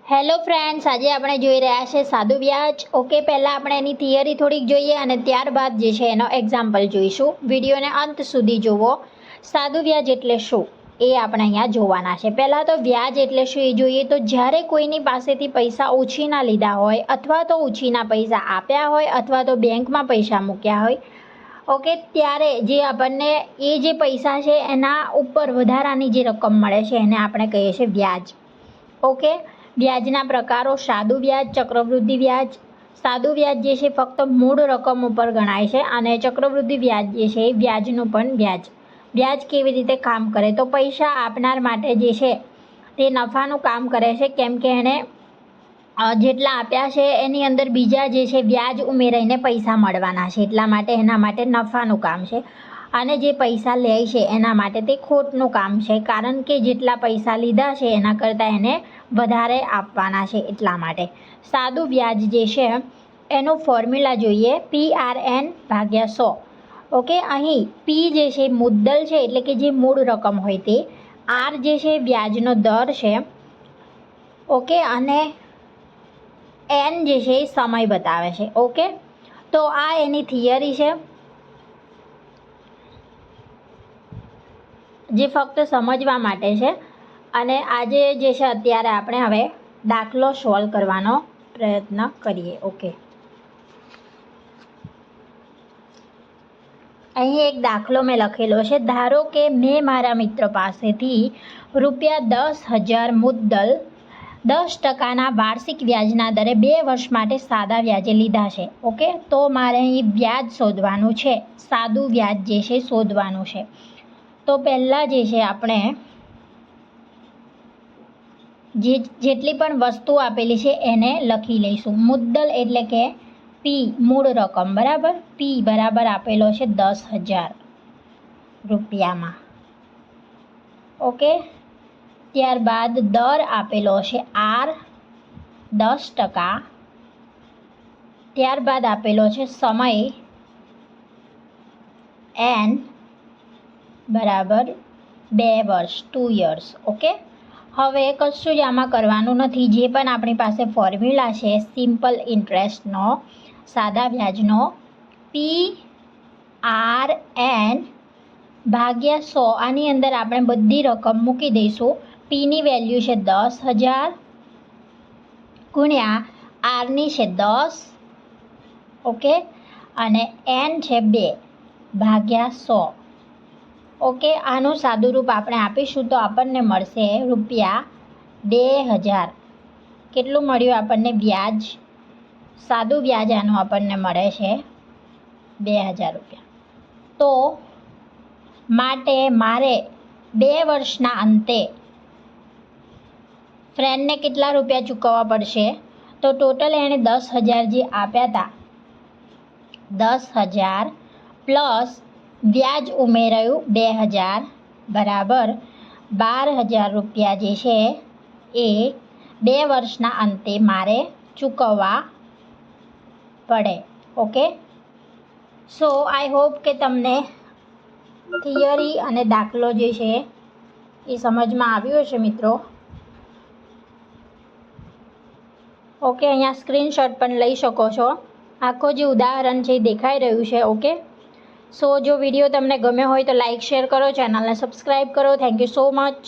Hello friends, આજે આપણે જોઈ રહ્યા છે સાદું વ્યાજ. ઓકે, પહેલાં આપણે એની થિયરી થોડીક જોઈએ અને ત્યારબાદ જે છે એનો એક્ઝામ્પલ જોઈશું. વિડીયોને અંત સુધી જુઓ. સાદું વ્યાજ એટલે શું એ આપણે અહીંયા જોવાના છે. પહેલાં તો વ્યાજ એટલે શું એ જોઈએ તો જ્યારે કોઈની પાસેથી પૈસા ઉછીના લીધા હોય અથવા તો ઉછીના પૈસા આપ્યા હોય અથવા તો બેંકમાં પૈસા મૂક્યા હોય, ઓકે, ત્યારે જે આપણને એ જે પૈસા છે એના ઉપર વધારાની જે રકમ મળે છે એને આપણે કહીએ છીએ વ્યાજ. ઓકે, વ્યાજના પ્રકારો: સાદું વ્યાજ, ચક્રવૃદ્ધિ વ્યાજ. સાદું વ્યાજ જે છે ફક્ત મૂળ રકમ ઉપર ગણાય છે અને ચક્રવૃદ્ધિ વ્યાજ જે છે એ વ્યાજનું પણ વ્યાજ. વ્યાજ કેવી રીતે કામ કરે તો પૈસા આપનાર માટે જે છે તે નફાનું કામ કરે છે, કેમ કે એણે જેટલા આપ્યા છે એની અંદર બીજા જે છે વ્યાજ ઉમેરાઈને પૈસા મળવાના છે, એટલા માટે એના માટે નફાનું કામ છે. અને જે પૈસા લે છે એના માટે તે ખોટનું કામ છે, કારણ કે જેટલા પૈસા લીધા છે એના કરતાં એને વધારે આપવાના છે, એટલા માટે. સાદું વ્યાજ જે છે એનું ફોર્મ્યુલા જોઈએ, PRN/100. ઓકે, અહીં પી જે છે મુદ્દલ છે એટલે કે જે મૂળ રકમ હોય તે, આર જે છે વ્યાજનો દર છે, ઓકે, અને એન જે છે એ સમય બતાવે છે. ઓકે, તો આ એની થિયરી છે જે ફક્ત સમજવા માટે છે. અને આજે જે છે અત્યારે આપણે હવે દાખલો સોલ્વ કરવાનો પ્રયત્ન કરીએ. ઓકે, અહીં એક દાખલો મેં લખેલો છે. ધારો કે મેં મારા મિત્ર પાસેથી ₹10,000 મુદ્દલ 10% વાર્ષિક વ્યાજના દરે 2 વર્ષ માટે સાદા વ્યાજે લીધા છે. ઓકે, તો મારે અહીં વ્યાજ શોધવાનું છે, સાદું વ્યાજ જે છે શોધવાનું છે. તો પહેલાં જે છે આપણે જેટલી પણ વસ્તુ આપેલી છે એને લખી લઈશું. મુદ્દલ એટલે કે પી, મૂળ રકમ, બરાબર. પી બરાબર આપેલો છે 10,000 રૂપિયામાં. ઓકે, ત્યારબાદ દર આપેલો છે આર 10%. ત્યારબાદ આપેલો છે સમય એન બરાબર 2 વર્ષ, 2 years. ઓકે, હવે કશું જ આમાં કરવાનું નથી. જે પણ આપણી પાસે ફોર્મ્યુલા છે સિમ્પલ ઇન્ટરેસ્ટનો, સાદા વ્યાજનો, PRN/100, આની અંદર આપણે બધી રકમ મૂકી દઈશું. પીની વેલ્યુ છે 10,000 ગુણ્યા આરની છે 10, ઓકે, અને એન છે 2/100. ઓકે, આનું સાદું રૂપ આપણે આપીશું તો આપણને મળશે ₹2,000. કેટલું મળ્યું આપણને વ્યાજ? સાદું વ્યાજ આનું આપણને મળે છે 2,000 રૂપિયા. તો માટે મારે 2 વર્ષના અંતે ફ્રેન્ડને કેટલા રૂપિયા ચૂકવવા પડશે? તો ટોટલ એણે 10,000 જે આપ્યા હતા, 10,000 પ્લસ વ્યાજ ઉમેરાયું 2,000 બરાબર 12,000 રૂપિયા જે છે એ 2 વર્ષના અંતે મારે ચૂકવવા પડે. ઓકે, સો આઈ હોપ કે તમને થિયરી અને દાખલો જે છે એ સમજમાં આવ્યો હશે મિત્રો. ઓકે, અહીંયા સ્ક્રીનશોટ પણ લઈ શકો છો. આખો જે ઉદાહરણ છે એ દેખાઈ રહ્યું છે. ઓકે, સો જો વિડીયો તમને ગમ્યો હોય તો લાઇક, શેર કરો, ચેનલને સબસ્ક્રાઈબ કરો. Thank you so much.